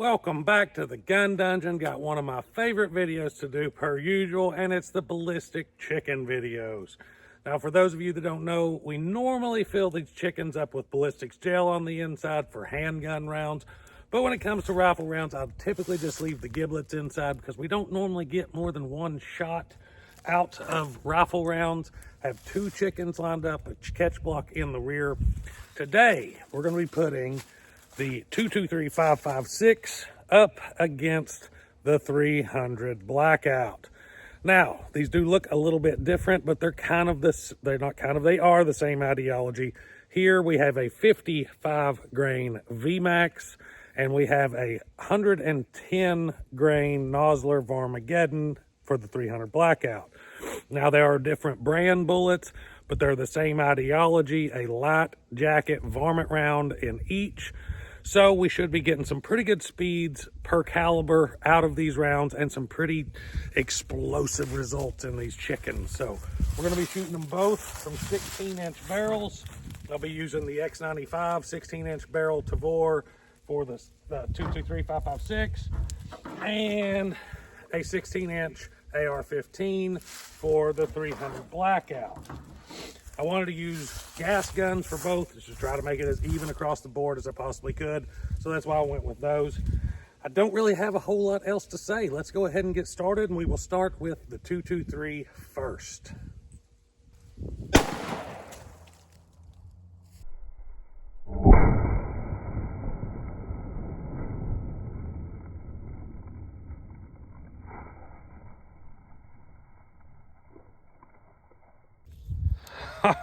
Welcome back to the gun dungeon. Got one of my favorite videos to do per usual, and it's the ballistic chicken videos. Now, for those of you that don't know, we normally fill these chickens up with ballistics gel on the inside for handgun rounds. But when it comes to rifle rounds, I'll typically just leave the giblets inside because we don't normally get more than one shot out of rifle rounds. Have two chickens lined up, a catch block in the rear. Today, we're going to be putting the 223-556 up against the 300 Blackout. Now, these do look a little bit different, but they're kind of this, they are the same ideology. Here we have a 55 grain vmax, and we have a 110 grain Nosler varmageddon for the 300 Blackout. Now, there are different brand bullets, but they're the same ideology, a light jacket varmint round in each. So we should be getting some pretty good speeds per caliber out of these rounds and some pretty explosive results in these chickens. So we're going to be shooting them both from 16-inch barrels. I'll be using the X95 16-inch barrel Tavor for the 223-556 and a 16-inch AR-15 for the 300 Blackout. I wanted to use gas guns for both, just to try to make it as even across the board as I possibly could. So that's why I went with those. I don't really have a whole lot else to say. Let's go ahead and get started, and we will start with the 223 first.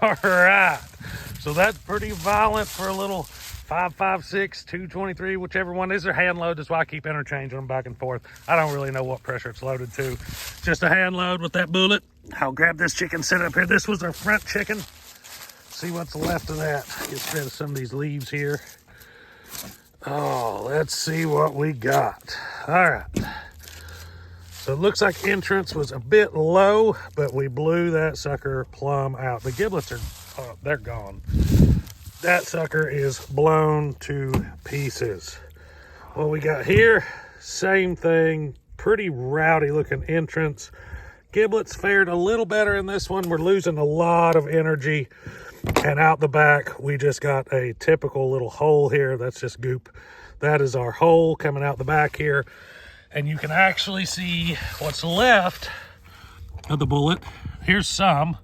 All right, so that's pretty violent for a little 5.56, 223, whichever one is. Their hand load. That's why I keep interchanging them back and forth. I don't really know what pressure it's loaded to. Just a hand load with that bullet. I'll grab this chicken, set up here. This was our front chicken. See what's left of that. Get rid of some of these leaves here. Oh, let's see what we got. All right. So it looks like entrance was a bit low, but we blew that sucker plumb out. The giblets are, they're gone. That sucker is blown to pieces. What we got here, same thing, pretty rowdy looking entrance. Giblets fared a little better in this one. We're losing a lot of energy. And out the back, we just got a typical little hole here. That's just goop. That is our hole coming out the back here. And you can actually see what's left of the bullet. Here's some.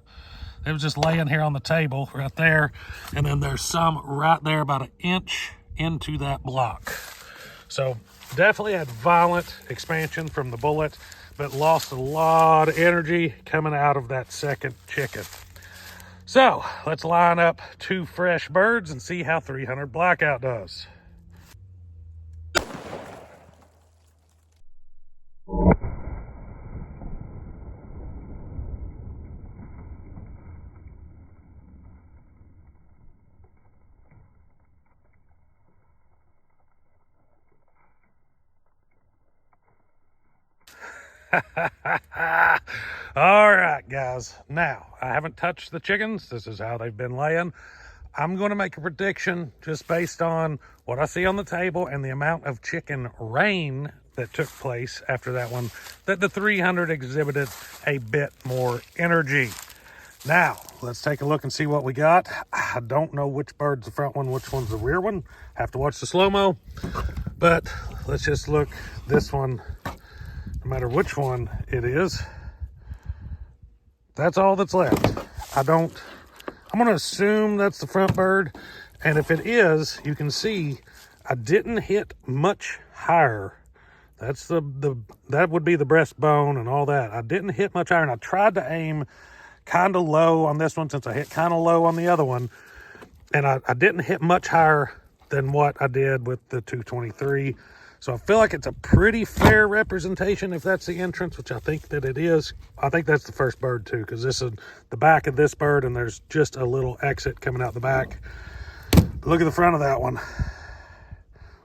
It was just laying here on the table right there. And then there's some right there about an inch into that block. So definitely had violent expansion from the bullet, but lost a lot of energy coming out of that second chicken. So let's line up two fresh birds and see how 300 Blackout does. All right, guys. Now, I haven't touched the chickens. This is how they've been laying. I'm going to make a prediction just based on what I see on the table and the amount of chicken rain that took place after that one, that the 300 exhibited a bit more energy. Now, let's take a look and see what we got. I don't know which bird's the front one, which one's the rear one. Have to watch the slow-mo. But let's just look. This one, no matter which one it is, that's all that's left. I'm going to assume that's the front bird. And if it is, you can see I didn't hit much higher. That's that would be the breastbone and all that. I didn't hit much higher, and I tried to aim kind of low on this one since I hit kind of low on the other one. And I didn't hit much higher than what I did with the 223. So I feel like it's a pretty fair representation if that's the entrance, which I think that it is. I think that's the first bird too, because this is the back of this bird and there's just a little exit coming out the back. But look at the front of that one.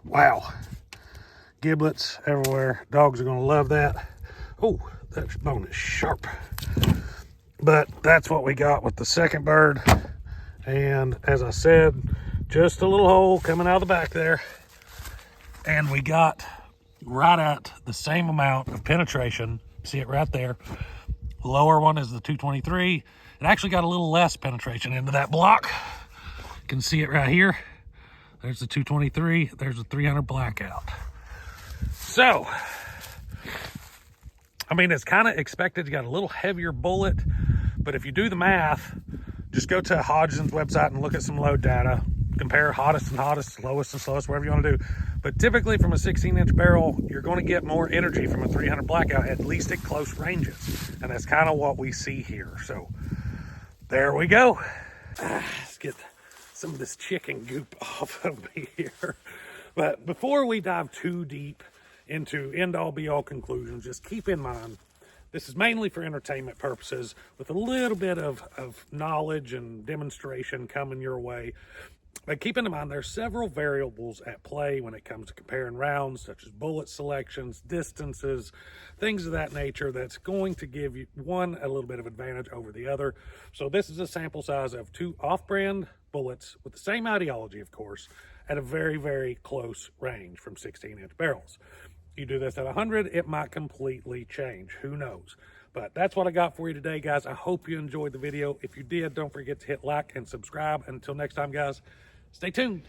Wow. Giblets everywhere. Dogs are going to love that. Oh, that bone is sharp. But that's what we got with the second bird. And as I said, just a little hole coming out of the back there. And we got right at the same amount of penetration. See it right there. The lower one is the 223. It actually got a little less penetration into that block. You can see it right here. There's the 223. There's the 300 Blackout. So, I mean, it's kind of expected. You got a little heavier bullet, but if you do the math, just go to Hodgson's website and look at some load data. Compare hottest and hottest, lowest and slowest, whatever you want to do. But typically from a 16-inch barrel, you're going to get more energy from a 300 Blackout, at least at close ranges. And that's kind of what we see here. So there we go. Let's get some of this chicken goop off of me here. But before we dive too deep into end-all be-all conclusions, just keep in mind, this is mainly for entertainment purposes with a little bit of knowledge and demonstration coming your way. But keep in mind, there's several variables at play when it comes to comparing rounds, such as bullet selections, distances, things of that nature, that's going to give you one a little bit of advantage over the other. So this is a sample size of 2 off-brand bullets with the same ideology, of course, at a very, very close range from 16-inch barrels. You do this at 100, it might completely change. Who knows? But that's what I got for you today, guys. I hope you enjoyed the video. If you did, don't forget to hit like and subscribe. Until next time, guys, stay tuned.